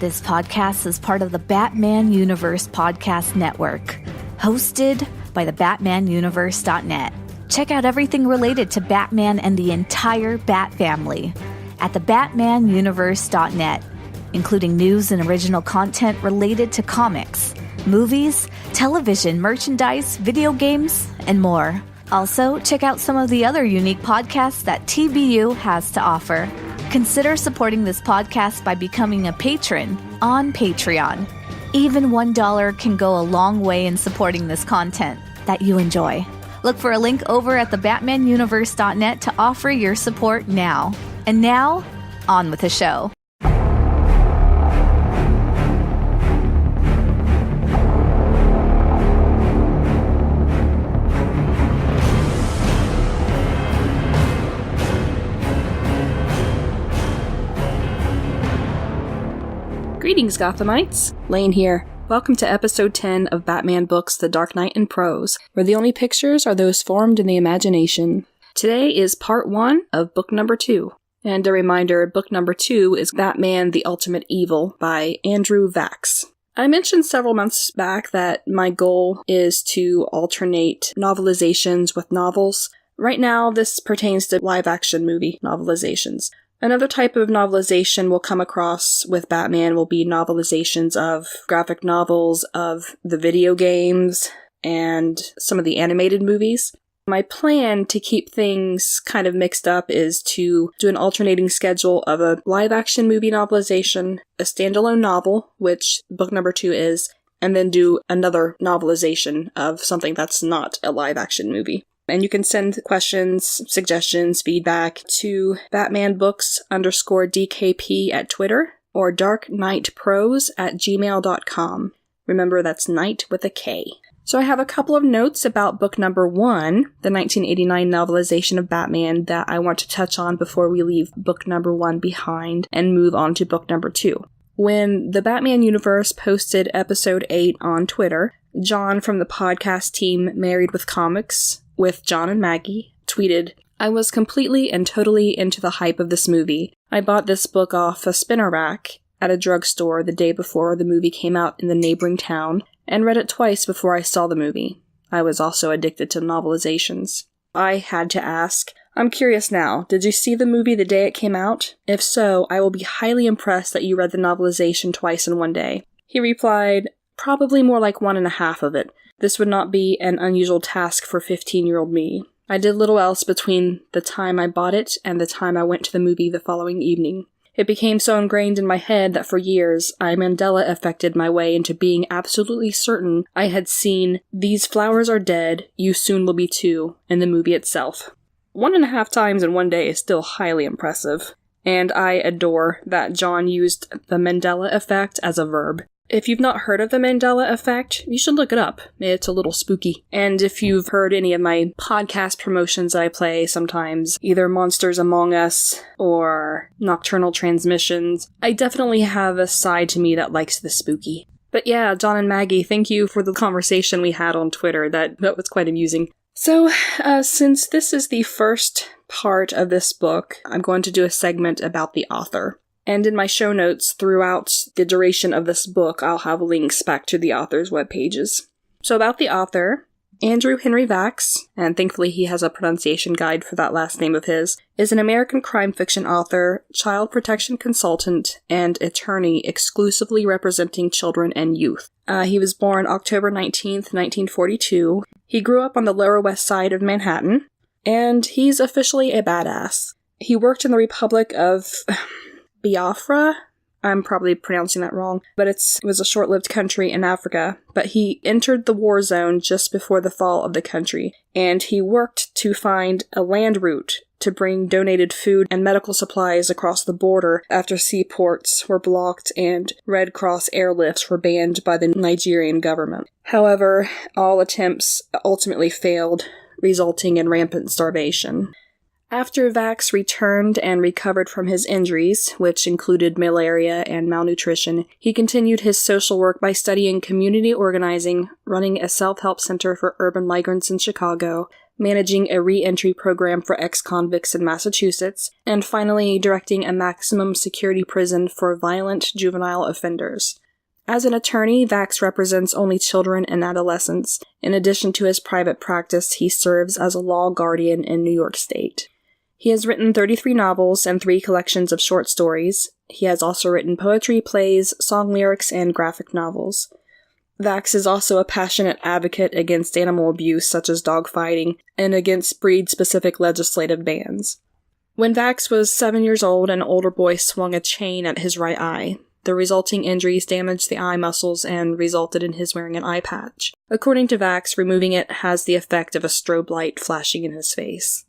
This podcast is part of the Batman Universe Podcast Network, hosted by the BatmanUniverse.net. Check out everything related to Batman and the entire Bat family at the BatmanUniverse.net, including news and original content related to comics, movies, television, merchandise, video games, and more. Also, check out some of the other unique podcasts that TBU has to offer. Consider supporting this podcast by becoming a patron on Patreon. Even $1 can go a long way in supporting this content that you enjoy. Look for a link over at thebatmanuniverse.net to offer your support now. And now, on with the show. Greetings, Gothamites. Layne here. Welcome to episode 10 of Batman Books The Dark Knight in Prose, where the only pictures are those formed in the imagination. Today is part 1 of book number 2. And a reminder, book number 2 is Batman the Ultimate Evil by Andrew Vachss. I mentioned several months back that my goal is to alternate novelizations with novels. Right now, this pertains to live-action movie novelizations. Another type of novelization we'll come across with Batman will be novelizations of graphic novels, of the video games, and some of the animated movies. My plan to keep things kind of mixed up is to do an alternating schedule of a live-action movie novelization, a standalone novel, which book number 2 is, and then do another novelization of something that's not a live-action movie. And you can send questions, suggestions, feedback to batmanbooks_DKP at Twitter or darkknightprose@gmail.com. Remember, that's night with a K. So I have a couple of notes about book number 1, the 1989 novelization of Batman, that I want to touch on before we leave book number 1 behind and move on to book number 2. When the Batman Universe posted episode 8 on Twitter, John from the podcast team Married with Comics with John and Maggie tweeted, "I was completely and totally into the hype of this movie. I bought this book off a spinner rack at a drugstore the day before the movie came out in the neighboring town, and read it twice before I saw the movie. I was also addicted to novelizations." I had to ask, I'm curious now, did you see the movie the day it came out? If so, I will be highly impressed that you read the novelization twice in one day. He replied, probably more like 1.5 of it. This would not be an unusual task for 15-year-old me. I did little else between the time I bought it and the time I went to the movie the following evening. It became so ingrained in my head that for years, I Mandela affected my way into being absolutely certain I had seen "These flowers are dead, you soon will be too" in the movie itself. 1.5 times in one day is still highly impressive, and I adore that John used the Mandela effect as a verb. If you've not heard of the Mandela effect, you should look it up. It's a little spooky. And if you've heard any of my podcast promotions that I play sometimes, either Monsters Among Us or Nocturnal Transmissions, I definitely have a side to me that likes the spooky. But yeah, John and Maggie, thank you for the conversation we had on Twitter. That was quite amusing. So, since this is the first part of this book, I'm going to do a segment about the author. And in my show notes throughout the duration of this book, I'll have links back to the author's web pages. So about the author, Andrew Henry Vachss, and thankfully he has a pronunciation guide for that last name of his, is an American crime fiction author, child protection consultant, and attorney exclusively representing children and youth. He was born October 19th, 1942. He grew up on the Lower West Side of Manhattan, and he's officially a badass. He worked in the Republic of Biafra? I'm probably pronouncing that wrong, but it was a short-lived country in Africa, but he entered the war zone just before the fall of the country, and he worked to find a land route to bring donated food and medical supplies across the border after seaports were blocked and Red Cross airlifts were banned by the Nigerian government. However, all attempts ultimately failed, resulting in rampant starvation. After Vachss returned and recovered from his injuries, which included malaria and malnutrition, he continued his social work by studying community organizing, running a self-help center for urban migrants in Chicago, managing a re-entry program for ex-convicts in Massachusetts, and finally directing a maximum security prison for violent juvenile offenders. As an attorney, Vachss represents only children and adolescents. In addition to his private practice, he serves as a law guardian in New York State. He has written 33 novels and 3 collections of short stories. He has also written poetry, plays, song lyrics, and graphic novels. Vachss is also a passionate advocate against animal abuse, such as dogfighting, and against breed-specific legislative bans. When Vachss was 7 years old, an older boy swung a chain at his right eye. The resulting injuries damaged the eye muscles and resulted in his wearing an eye patch. According to Vachss, removing it has the effect of a strobe light flashing in his face.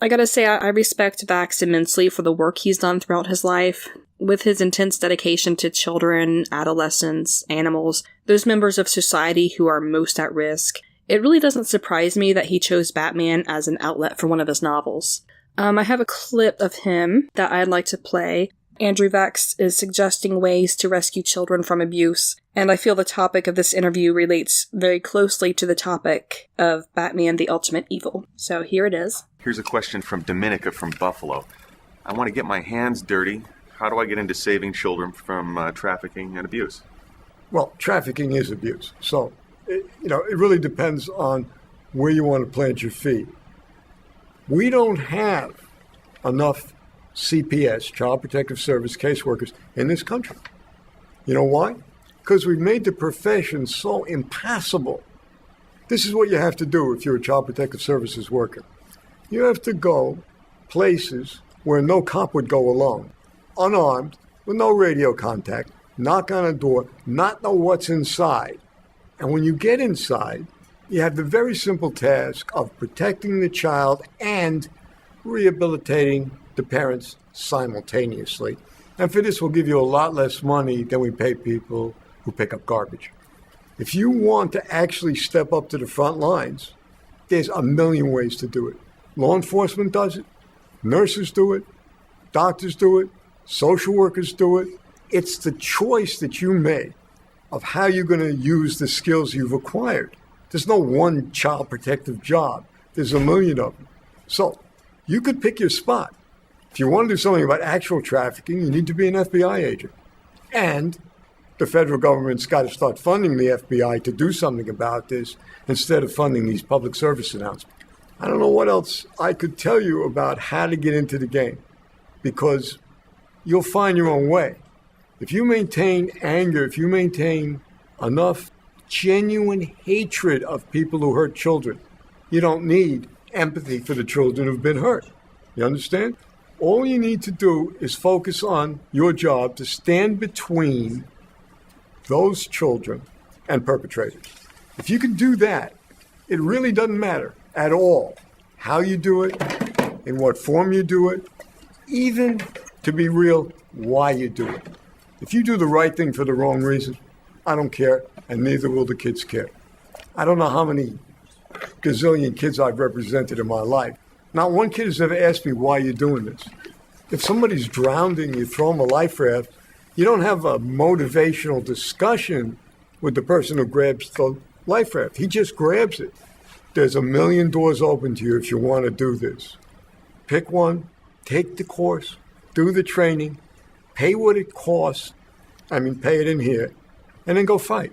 I gotta say, I respect Vachss immensely for the work he's done throughout his life. With his intense dedication to children, adolescents, animals, those members of society who are most at risk, it really doesn't surprise me that he chose Batman as an outlet for one of his novels. I have a clip of him that I'd like to play. Andrew Vachss is suggesting ways to rescue children from abuse, and I feel the topic of this interview relates very closely to the topic of Batman the Ultimate Evil. So here it is. Here's a question from Dominica from Buffalo. I want to get my hands dirty. How do I get into saving children from trafficking and abuse? Well, trafficking is abuse. So, it really depends on where you want to plant your feet. We don't have enough CPS, Child Protective Service caseworkers, in this country. You know why? Because we've made the profession so impossible. This is what you have to do if you're a Child Protective Services worker. You have to go places where no cop would go alone, unarmed, with no radio contact, knock on a door, not know what's inside. And when you get inside, you have the very simple task of protecting the child and rehabilitating the parents simultaneously. And for this, we'll give you a lot less money than we pay people who pick up garbage. If you want to actually step up to the front lines, there's a million ways to do it. Law enforcement does it. Nurses do it. Doctors do it. Social workers do it. It's the choice that you make of how you're going to use the skills you've acquired. There's no one child protective job. There's a million of them. So you could pick your spot. If you want to do something about actual trafficking, you need to be an FBI agent. And the federal government's got to start funding the FBI to do something about this instead of funding these public service announcements. I don't know what else I could tell you about how to get into the game, because you'll find your own way. If you maintain anger, if you maintain enough genuine hatred of people who hurt children, you don't need empathy for the children who've been hurt. You understand? All you need to do is focus on your job to stand between those children and perpetrators. If you can do that, it really doesn't matter at all how you do it, in what form you do it, even, to be real, why you do it. If you do the right thing for the wrong reason, I don't care, and neither will the kids care. I don't know how many gazillion kids I've represented in my life. Not one kid has ever asked me why you're doing this. If somebody's drowning, you throw them a life raft, you don't have a motivational discussion with the person who grabs the life raft. He just grabs it. There's a million doors open to you if you want to do this. Pick one, take the course, do the training, pay what it costs, pay it in here, and then go fight.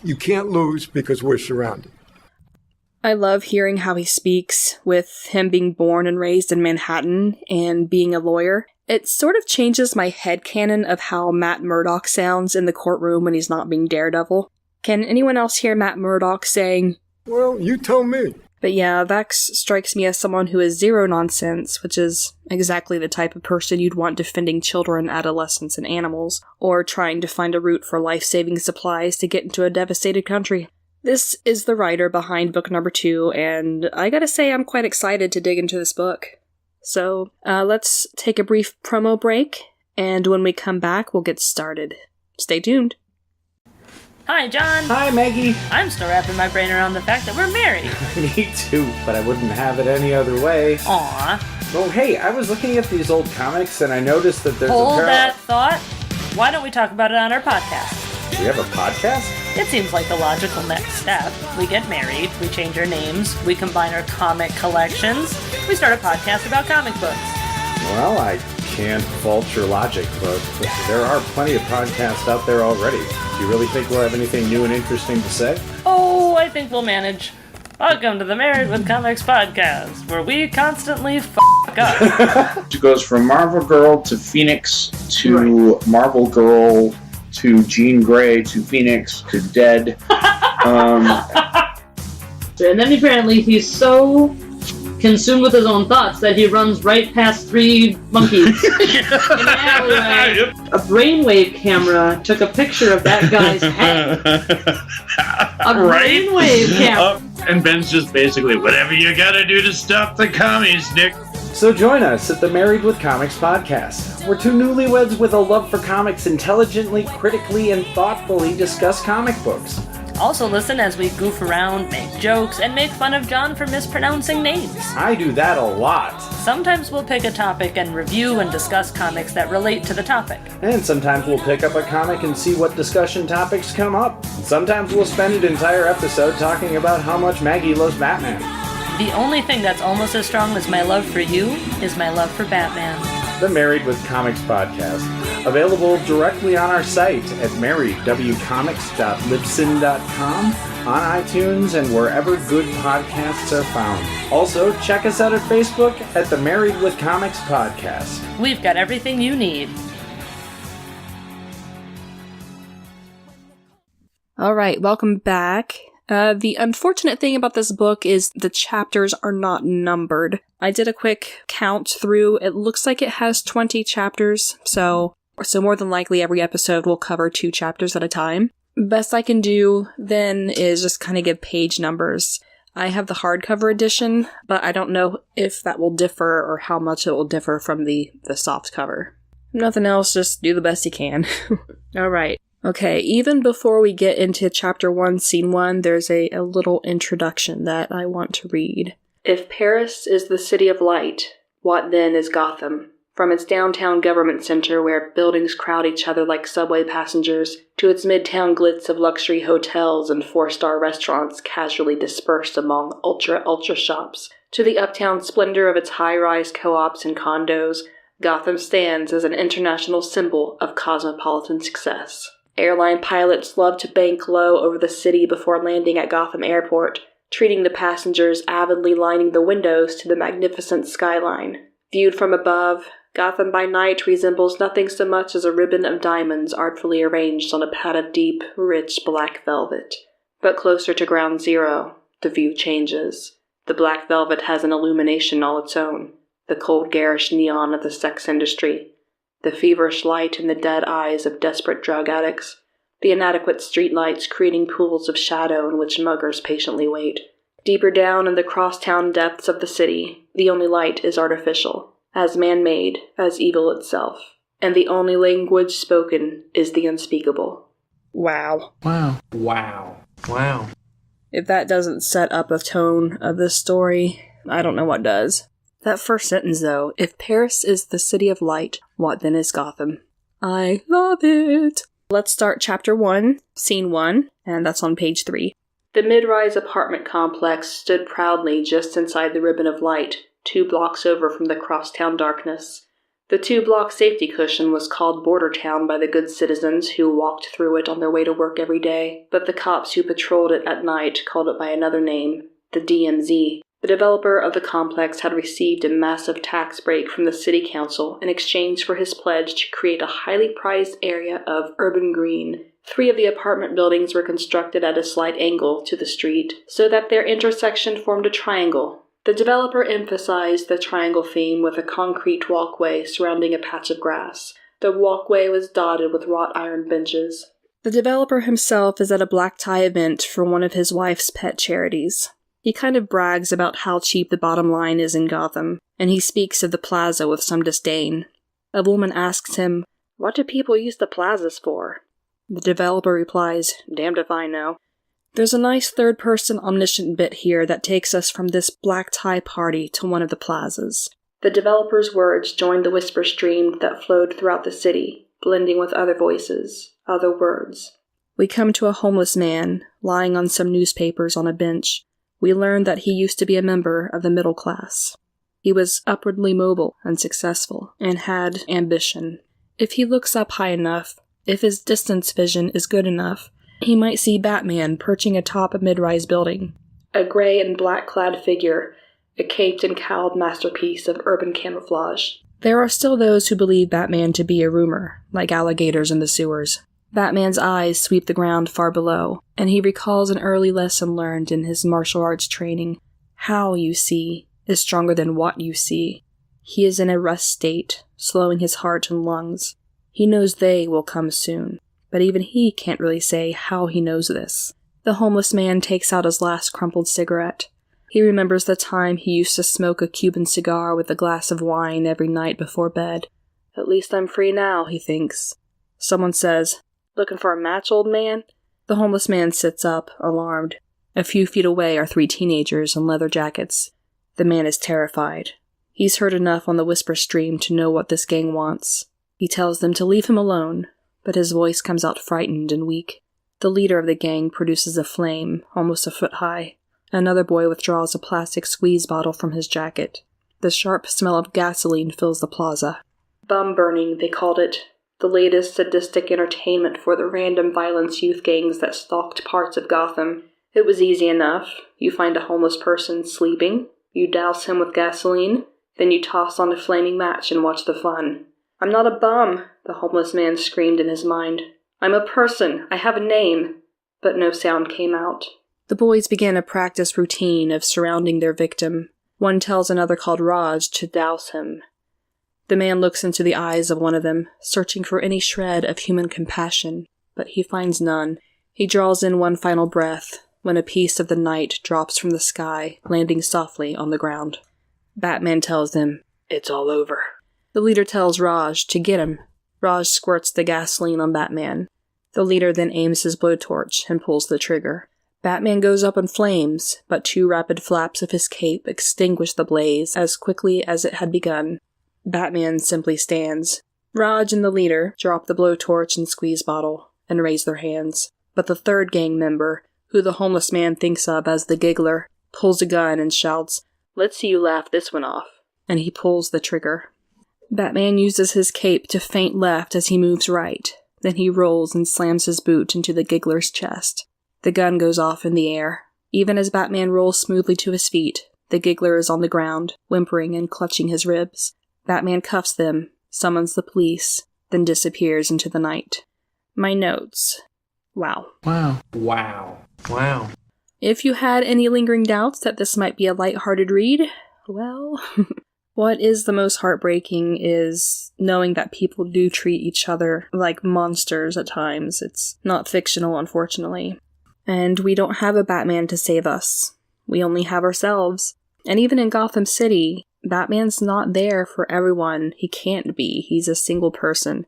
You can't lose because we're surrounded. I love hearing how he speaks, with him being born and raised in Manhattan and being a lawyer. It sort of changes my headcanon of how Matt Murdock sounds in the courtroom when he's not being Daredevil. Can anyone else hear Matt Murdock saying, "Well, you tell me"? But yeah, Vachss strikes me as someone who is zero nonsense, which is exactly the type of person you'd want defending children, adolescents, and animals, or trying to find a route for life-saving supplies to get into a devastated country. This is the writer behind book number 2, and I gotta say I'm quite excited to dig into this book. So, let's take a brief promo break, and when we come back, we'll get started. Stay tuned. Hi, John. Hi, Maggie. I'm still wrapping my brain around the fact that we're married. Me too, but I wouldn't have it any other way. Aw. Oh, hey, I was looking at these old comics and I noticed that there's Hold that thought. Why don't we talk about it on our podcast? We have a podcast? It seems like the logical next step. We get married, we change our names, we combine our comic collections, we start a podcast about comic books. Well, I can't fault your logic, but there are plenty of podcasts out there already. Do you really think we'll have anything new and interesting to say? Oh, I think we'll manage. Welcome to the Married with Comics podcast, where we constantly up. It goes from Marvel Girl to Phoenix to Marvel Girl to Jean Grey to Phoenix to Dead. And then apparently he's so consumed with his own thoughts that he runs right past 3 monkeys in the alleyway. A brainwave camera took a picture of that guy's head. A brainwave camera. And Ben's just basically, whatever you gotta do to stop the commies, Nick. So join us at the Married with Comics podcast, where 2 newlyweds with a love for comics intelligently, critically, and thoughtfully discuss comic books. Also listen as we goof around, make jokes, and make fun of John for mispronouncing names. I do that a lot. Sometimes we'll pick a topic and review and discuss comics that relate to the topic. And sometimes we'll pick up a comic and see what discussion topics come up. And sometimes we'll spend an entire episode talking about how much Maggie loves Batman. The only thing that's almost as strong as my love for you is my love for Batman. The Married with Comics podcast, available directly on our site at marriedwcomics.libsyn.com, on iTunes, and wherever good podcasts are found. Also, check us out at Facebook at the Married with Comics podcast. We've got everything you need. All right, welcome back. The unfortunate thing about this book is the chapters are not numbered. I did a quick count through. It looks like it has 20 chapters, so more than likely every episode will cover 2 chapters at a time. Best I can do then is just kind of give page numbers. I have the hardcover edition, but I don't know if that will differ or how much it will differ from the soft cover. Nothing else, just do the best you can. All right. Okay, even before we get into Chapter 1, Scene 1, there's a little introduction that I want to read. If Paris is the city of light, what then is Gotham? From its downtown government center where buildings crowd each other like subway passengers, to its midtown glitz of luxury hotels and 4-star restaurants casually dispersed among ultra shops, to the uptown splendor of its high-rise co-ops and condos, Gotham stands as an international symbol of cosmopolitan success. Airline pilots love to bank low over the city before landing at Gotham Airport, treating the passengers avidly lining the windows to the magnificent skyline. Viewed from above, Gotham by night resembles nothing so much as a ribbon of diamonds artfully arranged on a pad of deep, rich black velvet. But closer to Ground Zero, the view changes. The black velvet has an illumination all its own, the cold garish neon of the sex industry, the feverish light in the dead eyes of desperate drug addicts, the inadequate streetlights creating pools of shadow in which muggers patiently wait. Deeper down in the crosstown depths of the city, the only light is artificial, as man-made as evil itself, and the only language spoken is the unspeakable. Wow. If that doesn't set up a tone of this story, I don't know what does. That first sentence, though, if Paris is the city of light, what then is Gotham? I love it! Let's start Chapter 1, Scene 1, and that's on page 3. The mid-rise apartment complex stood proudly just inside the ribbon of light, 2 blocks over from the crosstown darkness. The 2-block safety cushion was called Border Town by the good citizens who walked through it on their way to work every day, but the cops who patrolled it at night called it by another name, the DMZ. The developer of the complex had received a massive tax break from the city council in exchange for his pledge to create a highly prized area of urban green. 3 of the apartment buildings were constructed at a slight angle to the street, so that their intersection formed a triangle. The developer emphasized the triangle theme with a concrete walkway surrounding a patch of grass. The walkway was dotted with wrought iron benches. The developer himself is at a black tie event for one of his wife's pet charities. He kind of brags about how cheap the bottom line is in Gotham, and he speaks of the plaza with some disdain. A woman asks him, "What do people use the plazas for?" The developer replies, "Damned if I know." There's a nice third-person omniscient bit here that takes us from this black tie party to one of the plazas. The developer's words joined the whisper stream that flowed throughout the city, blending with other voices, other words. We come to a homeless man lying on some newspapers on a bench. We learn that he used to be a member of the middle class. He was upwardly mobile and successful, and had ambition. If he looks up high enough, if his distance vision is good enough, he might see Batman perching atop a mid-rise building. A gray and black-clad figure, a caped and cowled masterpiece of urban camouflage. There are still those who believe Batman to be a rumor, like alligators in the sewers. Batman's eyes sweep the ground far below, and he recalls an early lesson learned in his martial arts training. How you see is stronger than what you see. He is in a rest state, slowing his heart and lungs. He knows they will come soon, but even he can't really say how he knows this. The homeless man takes out his last crumpled cigarette. He remembers the time he used to smoke a Cuban cigar with a glass of wine every night before bed. At least I'm free now, he thinks. Someone says, "Looking for a match, old man?" The homeless man sits up, alarmed. A few feet away are 3 teenagers in leather jackets. The man is terrified. He's heard enough on the whisper stream to know what this gang wants. He tells them to leave him alone, but his voice comes out frightened and weak. The leader of the gang produces a flame, almost a foot high. Another boy withdraws a plastic squeeze bottle from his jacket. The sharp smell of gasoline fills the plaza. Bum burning, they called it. The latest sadistic entertainment for the random violence youth gangs that stalked parts of Gotham. It was easy enough. You find a homeless person sleeping, you douse him with gasoline, then you toss on a flaming match and watch the fun. "I'm not a bum," the homeless man screamed in his mind. "I'm a person. I have a name." But no sound came out. The boys began a practice routine of surrounding their victim. One tells another called Raj to douse him. The man looks into the eyes of one of them, searching for any shred of human compassion, but he finds none. He draws in one final breath, when a piece of the night drops from the sky, landing softly on the ground. Batman tells them, "It's all over." The leader tells Raj to get him. Raj squirts the gasoline on Batman. The leader then aims his blowtorch and pulls the trigger. Batman goes up in flames, but 2 rapid flaps of his cape extinguish the blaze as quickly as it had begun. Batman simply stands. Raj and the leader drop the blowtorch and squeeze bottle and raise their hands. But the third gang member, who the homeless man thinks of as the giggler, pulls a gun and shouts, "Let's see you laugh this one off," and he pulls the trigger. Batman uses his cape to feint left as he moves right. Then he rolls and slams his boot into the giggler's chest. The gun goes off in the air. Even as Batman rolls smoothly to his feet, the giggler is on the ground, whimpering and clutching his ribs. Batman cuffs them, summons the police, then disappears into the night. My notes. Wow. If you had any lingering doubts that this might be a lighthearted read, well, what is the most heartbreaking is knowing that people do treat each other like monsters at times. It's not fictional, unfortunately. And we don't have a Batman to save us. We only have ourselves. And even in Gotham City, Batman's not there for everyone. He can't be. He's a single person.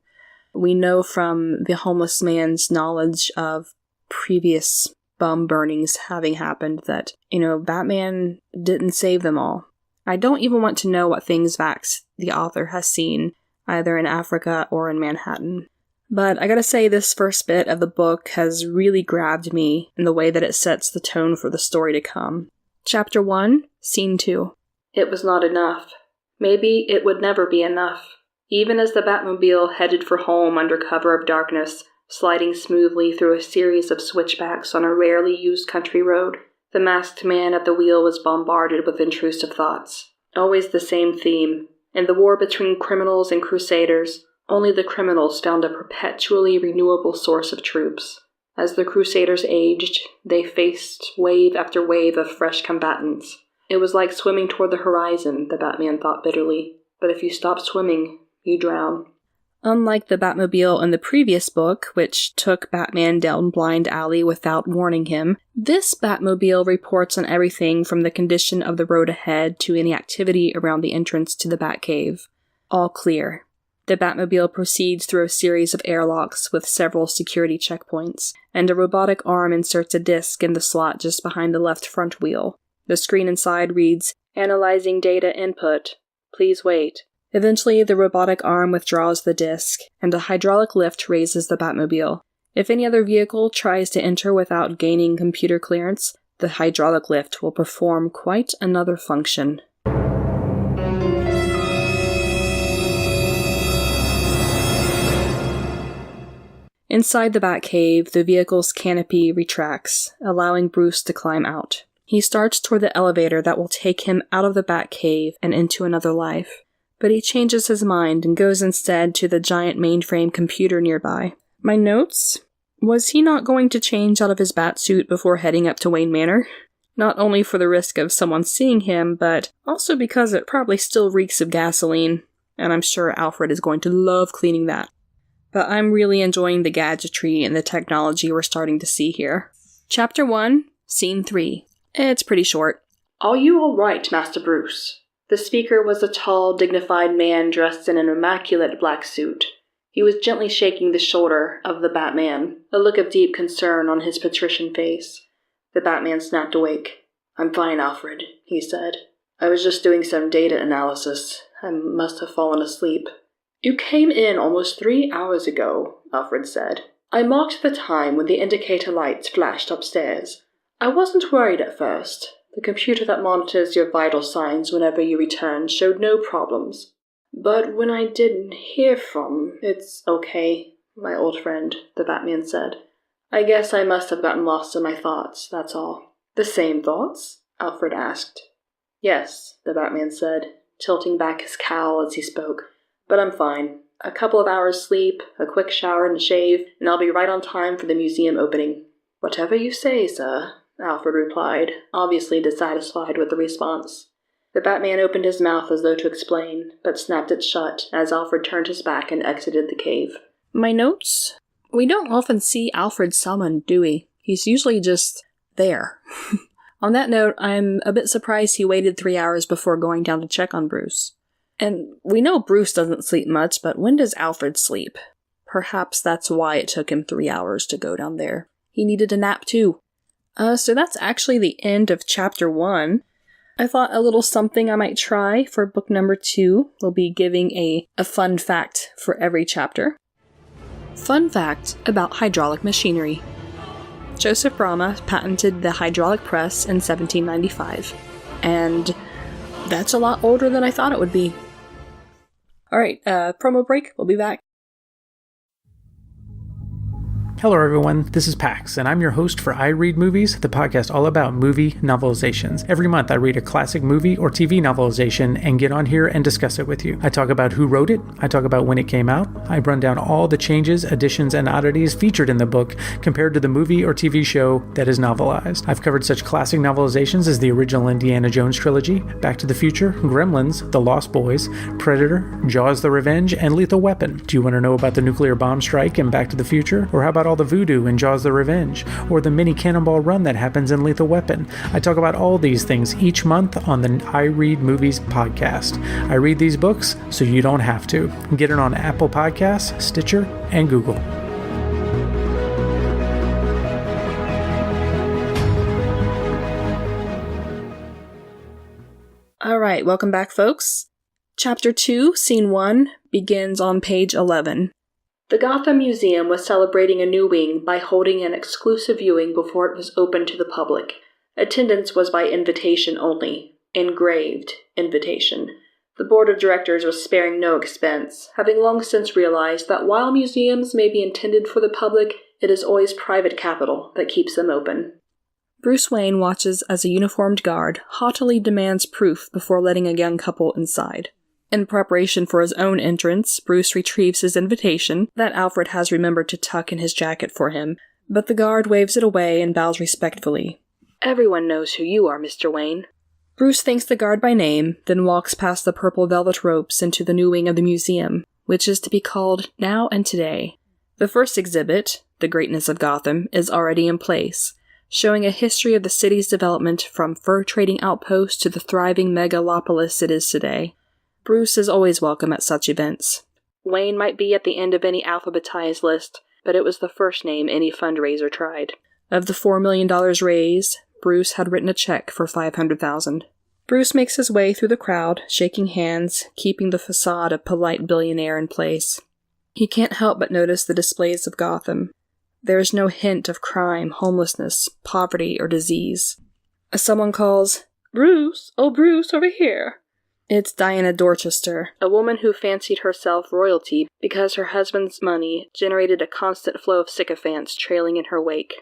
We know from the homeless man's knowledge of previous bum burnings having happened that, Batman didn't save them all. I don't even want to know what things Vachss, the author, has seen, either in Africa or in Manhattan. But I gotta say, this first bit of the book has really grabbed me in the way that it sets the tone for the story to come. Chapter 1, Scene 2. It was not enough. Maybe it would never be enough. Even as the Batmobile headed for home under cover of darkness, sliding smoothly through a series of switchbacks on a rarely used country road, the masked man at the wheel was bombarded with intrusive thoughts. Always the same theme. In the war between criminals and crusaders, only the criminals found a perpetually renewable source of troops. As the crusaders aged, they faced wave after wave of fresh combatants. It was like swimming toward the horizon, the Batman thought bitterly. But if you stop swimming, you drown. Unlike the Batmobile in the previous book, which took Batman down blind alley without warning him, this Batmobile reports on everything from the condition of the road ahead to any activity around the entrance to the Batcave. All clear. The Batmobile proceeds through a series of airlocks with several security checkpoints, and a robotic arm inserts a disc in the slot just behind the left front wheel. The screen inside reads, "Analyzing data input. Please wait." Eventually, the robotic arm withdraws the disc, and a hydraulic lift raises the Batmobile. If any other vehicle tries to enter without gaining computer clearance, the hydraulic lift will perform quite another function. Inside the Batcave, the vehicle's canopy retracts, allowing Bruce to climb out. He starts toward the elevator that will take him out of the Batcave and into another life. But he changes his mind and goes instead to the giant mainframe computer nearby. My notes? Was he not going to change out of his Batsuit before heading up to Wayne Manor? Not only for the risk of someone seeing him, but also because it probably still reeks of gasoline, and I'm sure Alfred is going to love cleaning that. But I'm really enjoying the gadgetry and the technology we're starting to see here. Chapter 1, Scene 3. It's pretty short. Are you all right, Master Bruce? The speaker was a tall, dignified man dressed in an immaculate black suit. He was gently shaking the shoulder of the Batman, a look of deep concern on his patrician face. The Batman snapped awake. I'm fine, Alfred, he said. I was just doing some data analysis. I must have fallen asleep. You came in almost 3 hours ago, Alfred said. I marked the time when the indicator lights flashed upstairs. I wasn't worried at first. The computer that monitors your vital signs whenever you return showed no problems. But when I didn't hear from... It's okay, my old friend, the Batman said. I guess I must have gotten lost in my thoughts, that's all. The same thoughts? Alfred asked. Yes, the Batman said, tilting back his cowl as he spoke. But I'm fine. A couple of hours sleep, a quick shower and a shave, and I'll be right on time for the museum opening. Whatever you say, sir, Alfred replied, obviously dissatisfied with the response. The Batman opened his mouth as though to explain, but snapped it shut as Alfred turned his back and exited the cave. My notes? We don't often see Alfred summoned, do we? He's usually just there. On that note, I'm a bit surprised he waited 3 hours before going down to check on Bruce. And we know Bruce doesn't sleep much, but when does Alfred sleep? Perhaps that's why it took him 3 hours to go down there. He needed a nap too. So that's actually the end of Chapter 1. I thought a little something I might try for book number 2. We'll be giving a fun fact for every chapter. Fun fact about hydraulic machinery. Joseph Bramah patented the hydraulic press in 1795. And that's a lot older than I thought it would be. Alright, promo break. We'll be back. Hello everyone, this is Pax, and I'm your host for I Read Movies, the podcast all about movie novelizations. Every month I read a classic movie or TV novelization and get on here and discuss it with you. I talk about who wrote it, I talk about when it came out, I run down all the changes, additions, and oddities featured in the book compared to the movie or TV show that is novelized. I've covered such classic novelizations as the original Indiana Jones trilogy, Back to the Future, Gremlins, The Lost Boys, Predator, Jaws the Revenge, and Lethal Weapon. Do you want to know about the nuclear bomb strike in Back to the Future? Or how about all the voodoo in Jaws the Revenge, or the mini cannonball run that happens in Lethal Weapon? I talk about all these things each month on the I Read Movies podcast. I read these books so you don't have to. Get it on Apple Podcasts, Stitcher, and Google. Alright, welcome back, folks. Chapter 2, Scene 1, begins on page 11. The Gotham Museum was celebrating a new wing by holding an exclusive viewing before it was open to the public. Attendance was by invitation only. Engraved invitation. The board of directors was sparing no expense, having long since realized that while museums may be intended for the public, it is always private capital that keeps them open. Bruce Wayne watches as a uniformed guard haughtily demands proof before letting a young couple inside. In preparation for his own entrance, Bruce retrieves his invitation that Alfred has remembered to tuck in his jacket for him, but the guard waves it away and bows respectfully. Everyone knows who you are, Mr. Wayne. Bruce thanks the guard by name, then walks past the purple velvet ropes into the new wing of the museum, which is to be called Now and Today. The first exhibit, The Greatness of Gotham, is already in place, showing a history of the city's development from fur-trading outpost to the thriving megalopolis it is today. Bruce is always welcome at such events. Wayne might be at the end of any alphabetized list, but it was the first name any fundraiser tried. Of the $4 million raised, Bruce had written a check for $500,000. Bruce makes his way through the crowd, shaking hands, keeping the facade of polite billionaire in place. He can't help but notice the displays of Gotham. There is no hint of crime, homelessness, poverty, or disease. As someone calls, "Bruce, oh Bruce, over here." It's Diana Dorchester, a woman who fancied herself royalty because her husband's money generated a constant flow of sycophants trailing in her wake.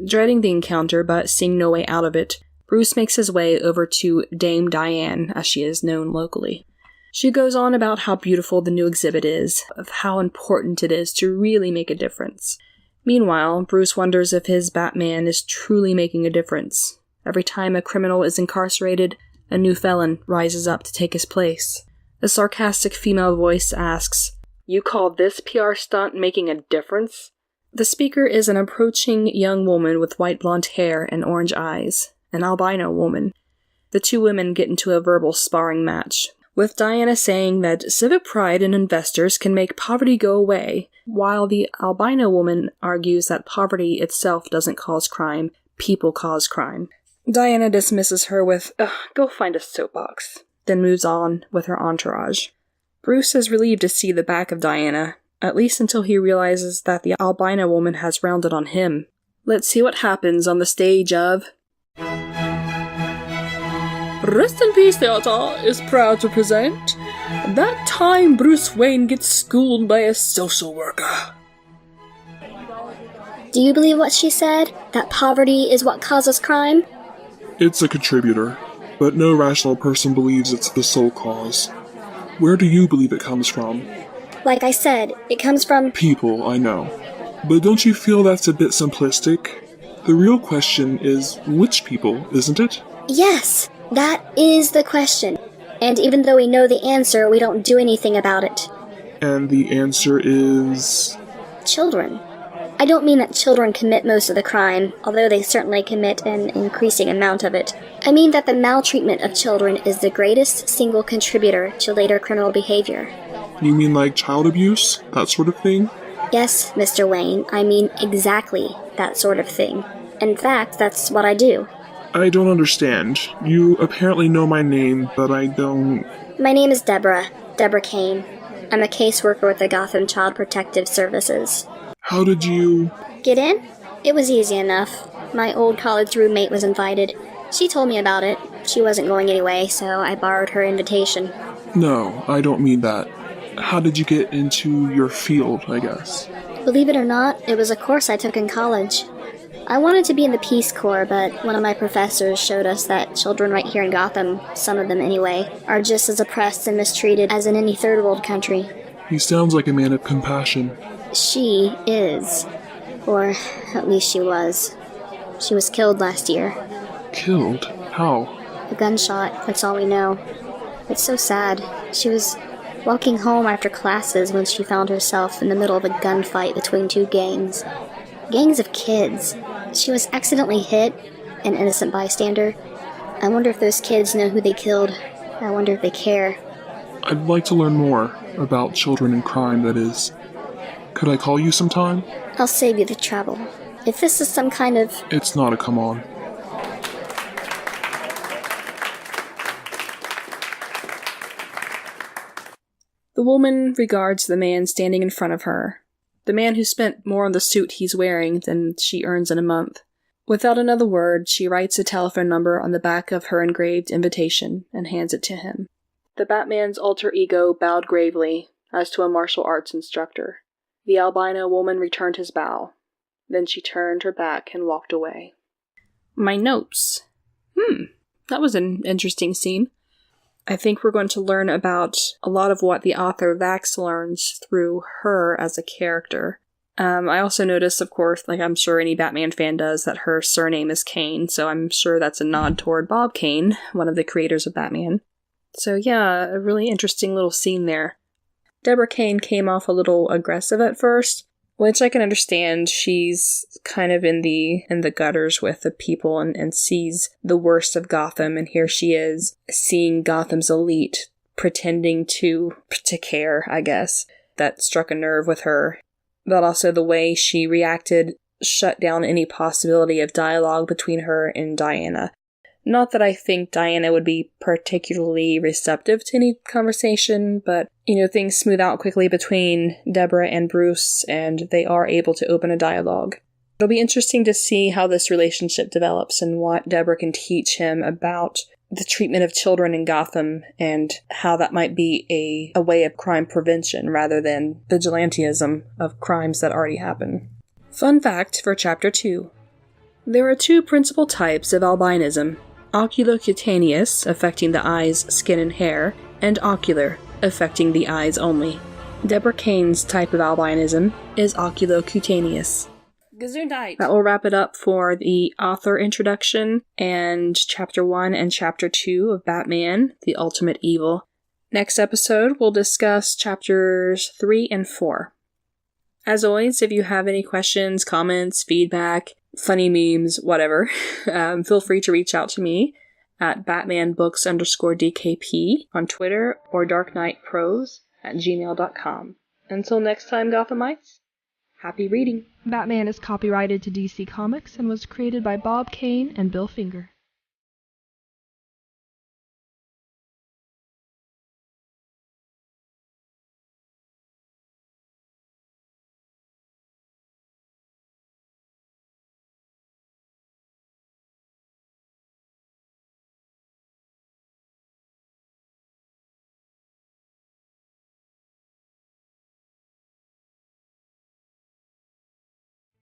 Dreading the encounter, but seeing no way out of it, Bruce makes his way over to Dame Diane, as she is known locally. She goes on about how beautiful the new exhibit is, of how important it is to really make a difference. Meanwhile, Bruce wonders if his Batman is truly making a difference. Every time a criminal is incarcerated, a new felon rises up to take his place. A sarcastic female voice asks, "You call this PR stunt making a difference?" The speaker is an approaching young woman with white blonde hair and orange eyes, an albino woman. The two women get into a verbal sparring match, with Diana saying that civic pride in investors can make poverty go away, while the albino woman argues that poverty itself doesn't cause crime, people cause crime. Diana dismisses her with, "Go find a soapbox," then moves on with her entourage. Bruce is relieved to see the back of Diana, at least until he realizes that the albino woman has rounded on him. Let's see what happens on the stage of... Rest in Peace Theater is proud to present That Time Bruce Wayne Gets Schooled by a Social Worker. Do you believe what she said? That poverty is what causes crime? It's a contributor, but no rational person believes it's the sole cause. Where do you believe it comes from? Like I said, it comes from... People, I know. But don't you feel that's a bit simplistic? The real question is, which people, isn't it? Yes, that is the question. And even though we know the answer, we don't do anything about it. And the answer is... Children. I don't mean that children commit most of the crime, although they certainly commit an increasing amount of it. I mean that the maltreatment of children is the greatest single contributor to later criminal behavior. You mean like child abuse? That sort of thing? Yes, Mr. Wayne, I mean exactly that sort of thing. In fact, that's what I do. I don't understand. You apparently know my name, but I don't... My name is Deborah Kane. I'm a caseworker with the Gotham Child Protective Services. How did you... Get in? It was easy enough. My old college roommate was invited. She told me about it. She wasn't going anyway, so I borrowed her invitation. No, I don't mean that. How did you get into your field, I guess? Believe it or not, it was a course I took in college. I wanted to be in the Peace Corps, but one of my professors showed us that children right here in Gotham, some of them anyway, are just as oppressed and mistreated as in any third world country. He sounds like a man of compassion. She is. Or at least she was. She was killed last year. Killed? How? A gunshot, that's all we know. It's so sad. She was walking home after classes when she found herself in the middle of a gunfight between two gangs. Gangs of kids. She was accidentally hit, an innocent bystander. I wonder if those kids know who they killed. I wonder if they care. I'd like to learn more about children and crime, that is. Could I call you sometime? I'll save you the trouble. If this is some kind of... It's not a come on. The woman regards the man standing in front of her. The man who spent more on the suit he's wearing than she earns in a month. Without another word, she writes a telephone number on the back of her engraved invitation and hands it to him. The Batman's alter ego bowed gravely, as to a martial arts instructor. The albino woman returned his bow. Then she turned her back and walked away. My notes. That was an interesting scene. I think we're going to learn about a lot of what the author Vachss learns through her as a character. I also noticed, of course, like I'm sure any Batman fan does, that her surname is Kane, so I'm sure that's a nod toward Bob Kane, one of the creators of Batman. So yeah, a really interesting little scene there. Deborah Kane came off a little aggressive at first, which I can understand. She's kind of in the gutters with the people and sees the worst of Gotham, and here she is seeing Gotham's elite pretending to care, I guess. That struck a nerve with her. But also the way she reacted shut down any possibility of dialogue between her and Diana. Not that I think Diana would be particularly receptive to any conversation, but things smooth out quickly between Deborah and Bruce, and they are able to open a dialogue. It'll be interesting to see how this relationship develops and what Deborah can teach him about the treatment of children in Gotham and how that might be a way of crime prevention rather than vigilantism of crimes that already happen. Fun fact for Chapter 2. There are 2 principal types of albinism: oculocutaneous, affecting the eyes, skin, and hair, and ocular, affecting the eyes only. Deborah Kane's type of albinism is oculocutaneous. Gesundheit! That will wrap it up for the author introduction and Chapter 1 and Chapter 2 of Batman, The Ultimate Evil. Next episode, we'll discuss Chapters 3 and 4. As always, if you have any questions, comments, feedback, funny memes, whatever, feel free to reach out to me at batmanbooks_DKP on Twitter or darkknightprose@gmail.com. Until next time, Gothamites, happy reading. Batman is copyrighted to DC Comics and was created by Bob Kane and Bill Finger.